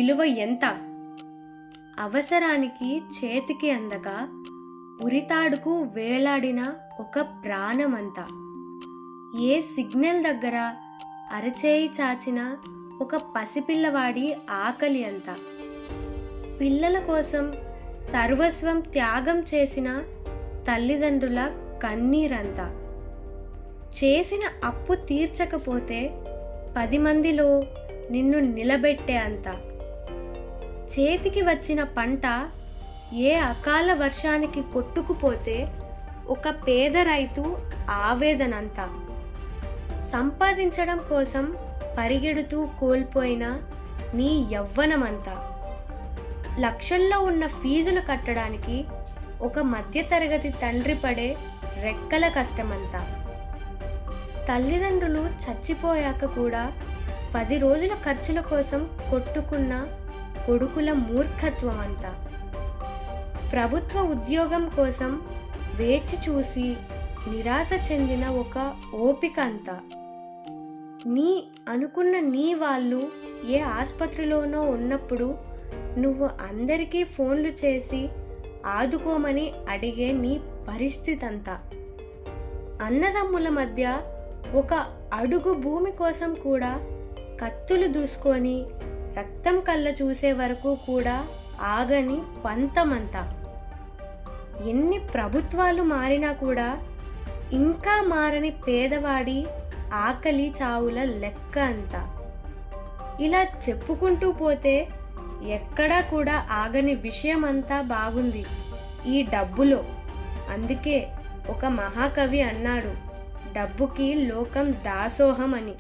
విలువ ఎంత? అవసరానికి చేతికి అందక ఉరితాడుకు వేలాడిన ఒక ప్రాణమంతా. ఏ సిగ్నల్ దగ్గర అరచేయి చాచిన ఒక పసిపిల్లవాడి ఆకలి అంత. పిల్లల కోసం సర్వస్వం త్యాగం చేసిన తల్లిదండ్రుల కన్నీరంతా. చేసిన అప్పు తీర్చకపోతే 10 మందిలో నిన్ను నిలబెట్టే అంత. చేతికి వచ్చిన పంట ఏ అకాల వర్షానికి కొట్టుకుపోతే ఒక పేద రైతు ఆవేదనంతా. సంపాదించడం కోసం పరిగెడుతూ కోల్పోయిన నీ యవ్వనమంతా. లక్షల్లో ఉన్న ఫీజులు కట్టడానికి ఒక మధ్యతరగతి తండ్రి పడే రెక్కల కష్టమంతా. తల్లిదండ్రులు చచ్చిపోయాక కూడా 10 రోజుల ఖర్చుల కోసం కొట్టుకున్న కొడుకుల మూర్ఖత్వం అంతా. ప్రభుత్వ ఉద్యోగం కోసం వేచి చూసి నిరాశ చెందిన ఒక ఓపిక అంతా. అనుకున్న నీ వాళ్ళు ఏ ఆసుపత్రిలోనో ఉన్నప్పుడు నువ్వు అందరికీ ఫోన్లు చేసి ఆదుకోమని అడిగే నీ పరిస్థితి అంతా. అన్నదమ్ముల మధ్య ఒక అడుగు భూమి కోసం కూడా కత్తులు దూసుకొని రక్తం కళ్ళ చూసే వరకు కూడా ఆగని పంతమంతా. ఎన్ని ప్రభుత్వాలు మారినా కూడా ఇంకా మారని పేదవాడి ఆకలి చావుల లెక్క అంతా. ఇలా చెప్పుకుంటూ పోతే ఎక్కడా కూడా ఆగని విషయం అంతా బాగుంది ఈ డబ్బులో. అందుకే ఒక మహాకవి అన్నాడు, డబ్బుకి లోకం దాసోహం అని.